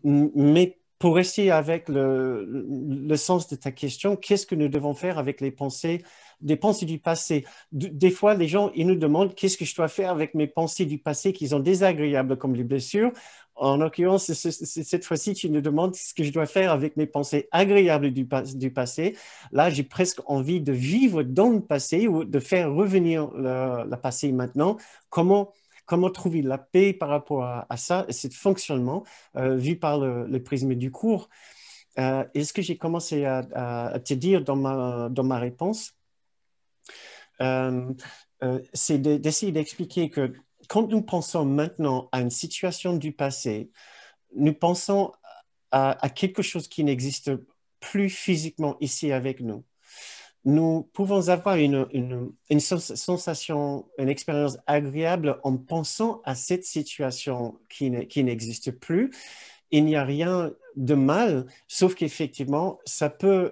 Mais pour rester avec le sens de ta question, qu'est-ce que nous devons faire avec les pensées, des pensées du passé? Des fois, les gens, ils nous demandent qu'est-ce que je dois faire avec mes pensées du passé qui sont désagréables comme les blessures. En l'occurrence, cette fois-ci, tu nous demandes ce que je dois faire avec mes pensées agréables du passé. Là, j'ai presque envie de vivre dans le passé ou de faire revenir le passé maintenant. Comment, comment trouver la paix par rapport à ça et ce fonctionnement vu par le prisme du cours? Et ce que j'ai commencé à te dire dans ma réponse, euh, c'est d'essayer d'expliquer que quand nous pensons maintenant à une situation du passé, nous pensons à quelque chose qui n'existe plus physiquement ici avec nous. Nous pouvons avoir une sensation, une expérience agréable en pensant à cette situation qui n'existe plus. Il n'y a rien de mal, sauf qu'effectivement, ça peut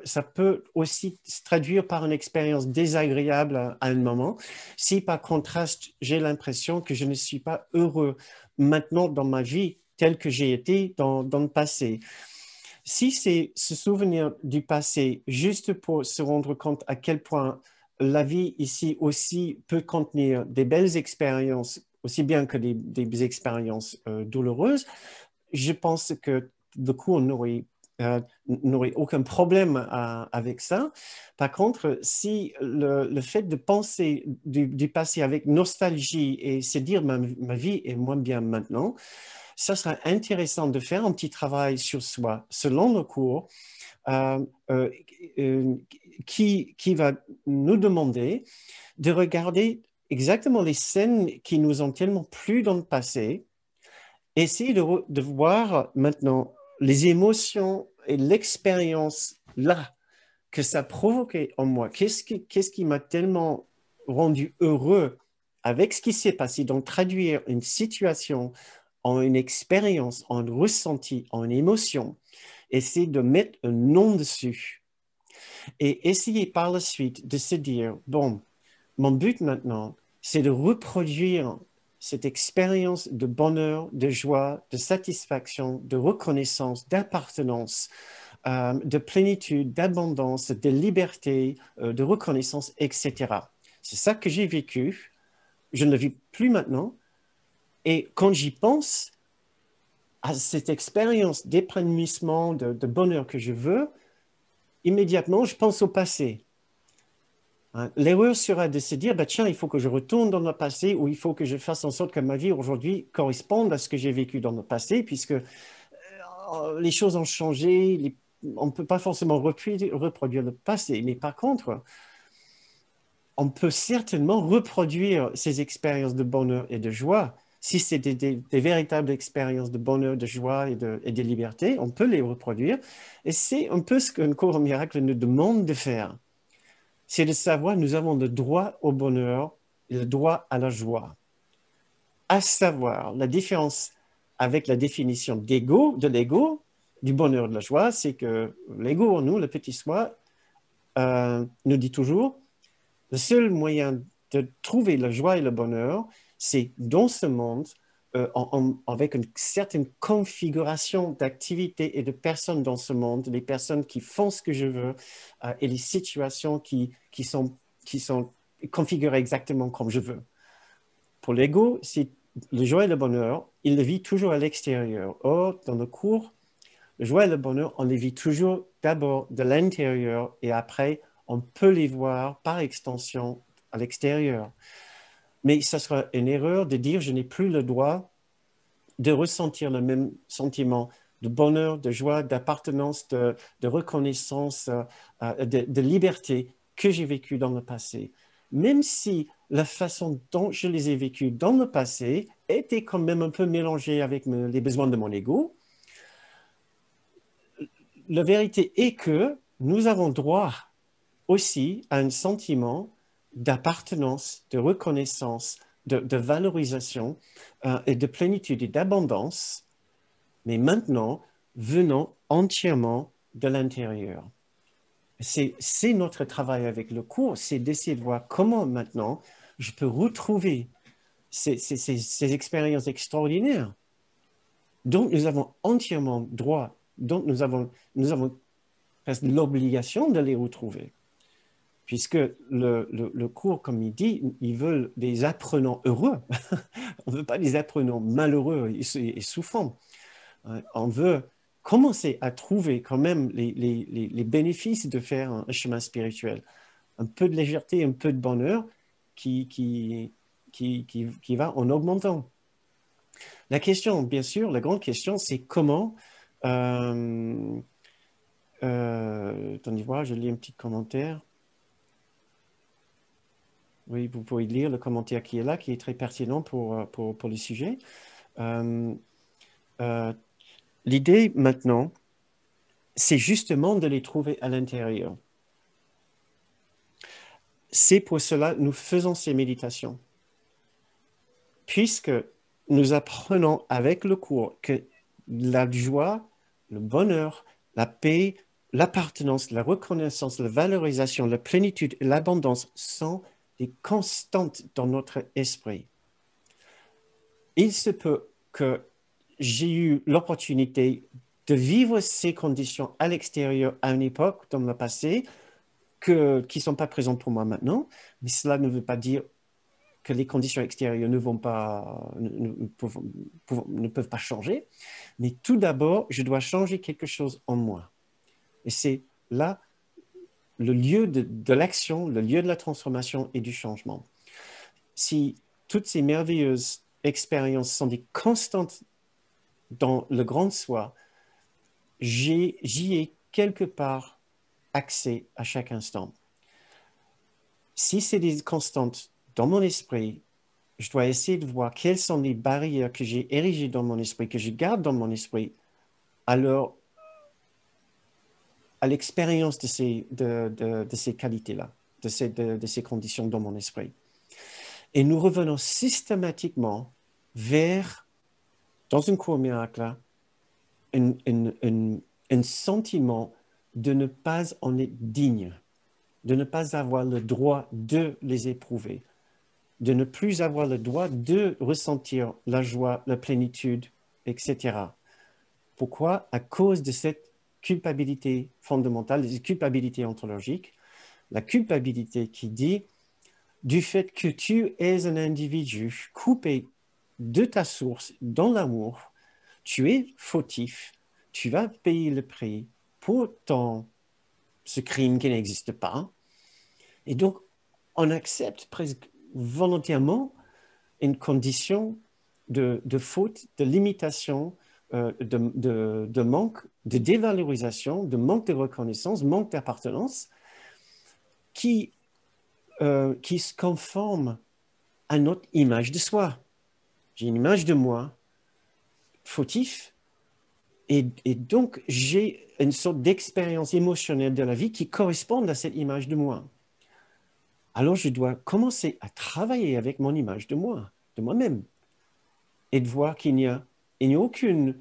aussi se traduire par une expérience désagréable à un moment. Si par contraste, j'ai l'impression que je ne suis pas heureux maintenant dans ma vie telle que j'ai été dans le passé. Si c'est se souvenir du passé juste pour se rendre compte à quel point la vie ici aussi peut contenir des belles expériences, aussi bien que des expériences douloureuses, je pense que du coup, n'aurait aucun problème avec ça. Par contre, si le fait de penser du passé avec nostalgie et se dire ma vie est moins bien maintenant, ça sera intéressant de faire un petit travail sur soi selon le cours euh, euh, euh, qui va nous demander de regarder exactement les scènes qui nous ont tellement plu dans le passé, essayer de voir maintenant les émotions et l'expérience là que ça a provoqué en moi. Qu'est-ce qui m'a tellement rendu heureux avec ce qui s'est passé? Donc, traduire une situation en une expérience, en un ressenti, en une émotion, essayer de mettre un nom dessus et essayer par la suite de se dire, bon, mon but maintenant, c'est de reproduire cette expérience de bonheur, de joie, de satisfaction, de reconnaissance, d'appartenance, de plénitude, d'abondance, de liberté, de reconnaissance, etc. C'est ça que j'ai vécu. Je ne le vis plus maintenant. Et quand j'y pense à cette expérience d'épanouissement, de bonheur que je veux, immédiatement, je pense au passé. Hein. L'erreur sera de se dire, bah, tiens, il faut que je retourne dans le passé ou il faut que je fasse en sorte que ma vie aujourd'hui corresponde à ce que j'ai vécu dans le passé, puisque les choses ont changé, on ne peut pas forcément reproduire le passé. Mais par contre, on peut certainement reproduire ces expériences de bonheur et de joie. Si c'est des véritables expériences de bonheur, de joie et de liberté, on peut les reproduire. Et c'est un peu ce qu'un cours en miracle nous demande de faire. C'est de savoir, nous avons le droit au bonheur et le droit à la joie. À savoir, la différence avec la définition de l'ego, du bonheur et de la joie, c'est que l'ego en nous, le petit soi, nous dit toujours, le seul moyen de trouver la joie et le bonheur, c'est dans ce monde, avec une certaine configuration d'activités et de personnes dans ce monde, les personnes qui font ce que je veux et les situations qui sont configurées exactement comme je veux. Pour l'ego, c'est le joie et le bonheur, il le vit toujours à l'extérieur. Or, dans le cours, le joie et le bonheur, on les vit toujours d'abord de l'intérieur et après, on peut les voir par extension à l'extérieur. Mais ça sera une erreur de dire je n'ai plus le droit de ressentir le même sentiment de bonheur, de joie, d'appartenance, de reconnaissance, de liberté que j'ai vécu dans le passé. Même si la façon dont je les ai vécus dans le passé était quand même un peu mélangée avec les besoins de mon ego, la vérité est que nous avons droit aussi à un sentiment d'appartenance, de reconnaissance, de valorisation et de plénitude et d'abondance, mais maintenant venant entièrement de l'intérieur. C'est notre travail avec le cours, c'est d'essayer de voir comment maintenant je peux retrouver ces expériences extraordinaires dont nous avons entièrement droit, dont nous avons presque l'obligation de les retrouver. Puisque le cours, comme il dit, ils veulent des apprenants heureux. On ne veut pas des apprenants malheureux et souffrants. On veut commencer à trouver quand même les bénéfices de faire un chemin spirituel. Un peu de légèreté, un peu de bonheur qui va en augmentant. La question, bien sûr, la grande question, c'est comment... attendez voir, je lis un petit commentaire. Oui, vous pouvez lire le commentaire qui est là, qui est très pertinent pour le sujet. Euh, euh, L'idée maintenant, c'est justement de les trouver à l'intérieur. C'est pour cela que nous faisons ces méditations. Puisque nous apprenons avec le cours que la joie, le bonheur, la paix, l'appartenance, la reconnaissance, la valorisation, la plénitude et l'abondance sont des constantes dans notre esprit. Il se peut que j'ai eu l'opportunité de vivre ces conditions à l'extérieur à une époque dans le passé qui ne sont pas présentes pour moi maintenant, mais cela ne veut pas dire que les conditions extérieures ne peuvent pas changer. Mais tout d'abord, je dois changer quelque chose en moi. Et c'est là le lieu de l'action, le lieu de la transformation et du changement. Si toutes ces merveilleuses expériences sont des constantes dans le grand soi, j'y ai quelque part accès à chaque instant. Si c'est des constantes dans mon esprit, je dois essayer de voir quelles sont les barrières que j'ai érigées dans mon esprit, que je garde dans mon esprit, alors à l'expérience de ces qualités-là, de ces conditions dans mon esprit. Et nous revenons systématiquement vers, dans un cours miracle, un sentiment de ne pas en être digne, de ne pas avoir le droit de les éprouver, de ne plus avoir le droit de ressentir la joie, la plénitude, etc. Pourquoi? À cause de cette culpabilité fondamentale, cette culpabilité ontologique, la culpabilité qui dit du fait que tu es un individu coupé de ta source dans l'amour, tu es fautif, tu vas payer le prix pour ce crime qui n'existe pas. Et donc, on accepte presque volontairement une condition de faute, de limitation, de manque, de dévalorisation, de manque de reconnaissance, manque d'appartenance, qui se conforme à notre image de soi. J'ai une image de moi fautif, et donc j'ai une sorte d'expérience émotionnelle de la vie qui correspond à cette image de moi. Alors je dois commencer à travailler avec mon image de moi, de moi-même, et de voir qu'il n'y a aucune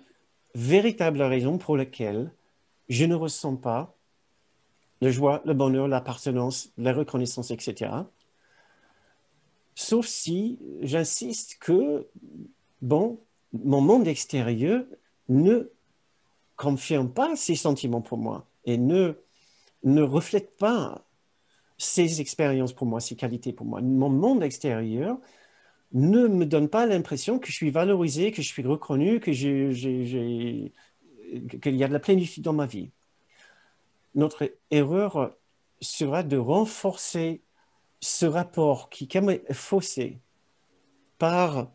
véritable raison pour laquelle je ne ressens pas la joie, le bonheur, l'appartenance, la reconnaissance, etc. Sauf si j'insiste que, bon, mon monde extérieur ne confirme pas ces sentiments pour moi et ne reflète pas ces expériences pour moi, ces qualités pour moi. Mon monde extérieur ne me donne pas l'impression que je suis valorisé, que je suis reconnu, qu'il y a de la plénitude dans ma vie. Notre erreur sera de renforcer ce rapport qui est faussé par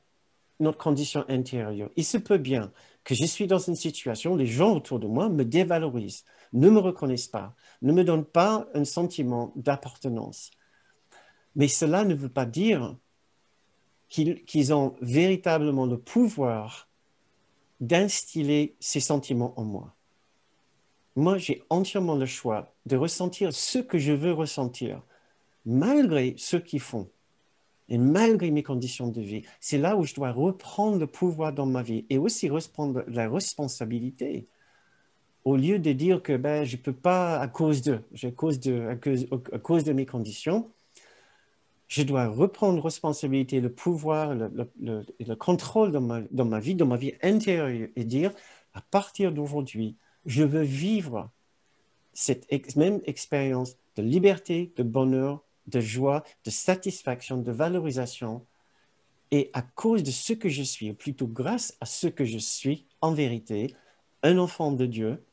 notre condition intérieure. Il se peut bien que je suis dans une situation où les gens autour de moi me dévalorisent, ne me reconnaissent pas, ne me donnent pas un sentiment d'appartenance. Mais cela ne veut pas dire qu'ils ont véritablement le pouvoir d'instiller ces sentiments en moi. Moi, j'ai entièrement le choix de ressentir ce que je veux ressentir, malgré ceux qui font. Et malgré mes conditions de vie, c'est là où je dois reprendre le pouvoir dans ma vie et aussi reprendre la responsabilité. Au lieu de dire que je ne peux pas à cause de mes conditions, Je dois reprendre responsabilité, le pouvoir, le contrôle dans ma vie intérieure et dire, à partir d'aujourd'hui, je veux vivre cette même expérience de liberté, de bonheur, de joie, de satisfaction, de valorisation. Et à cause de ce que je suis, ou plutôt grâce à ce que je suis, en vérité, un enfant de Dieu,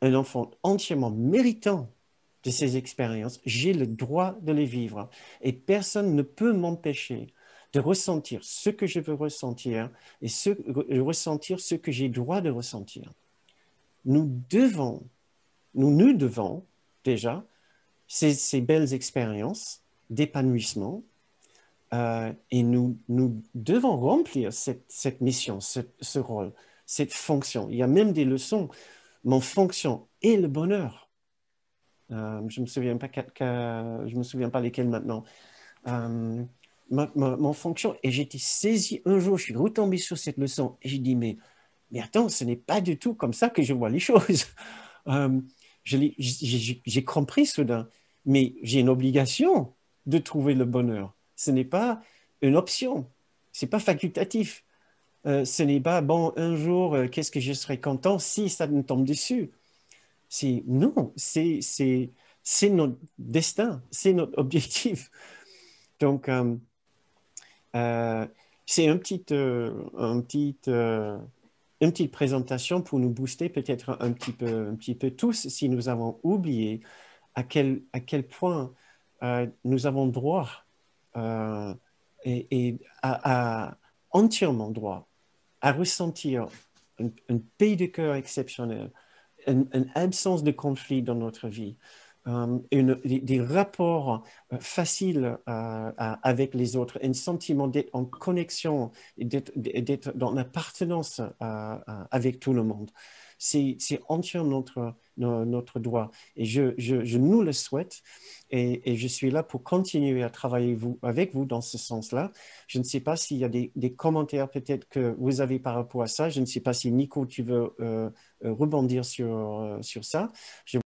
un enfant entièrement méritant de ces expériences, j'ai le droit de les vivre. Et personne ne peut m'empêcher de ressentir ce que je veux ressentir et ressentir ce que j'ai le droit de ressentir. Nous devons, nous devons déjà ces belles expériences d'épanouissement et nous devons remplir cette mission, ce rôle, cette fonction. Il y a même des leçons. Mon fonction est le bonheur. Je me souviens pas je me souviens pas lesquels maintenant. Euh, mon fonction, et j'ai été saisi un jour, je suis retombé sur cette leçon et j'ai dit, mais attends, ce n'est pas du tout comme ça que je vois les choses. Euh, j'ai compris soudain, mais j'ai une obligation de trouver le bonheur. Ce n'est pas une option, c'est pas facultatif. Ce n'est pas, bon, un jour, qu'est-ce que je serai content si ça me tombe dessus. Non, c'est notre destin, c'est notre objectif. Donc, euh, c'est une petite présentation pour nous booster peut-être un petit peu tous si nous avons oublié à quel point nous avons droit euh, et entièrement droit à ressentir une paix de cœur exceptionnelle, une absence de conflit dans notre vie, des rapports faciles avec les autres, un sentiment d'être en connexion, d'être dans l'appartenance avec tout le monde. C'est entièrement notre droit. Et je nous le souhaite et je suis là pour continuer à travailler avec vous dans ce sens-là. Je ne sais pas s'il y a des commentaires peut-être que vous avez par rapport à ça. Je ne sais pas si Nico, tu veux rebondir sur ça. Je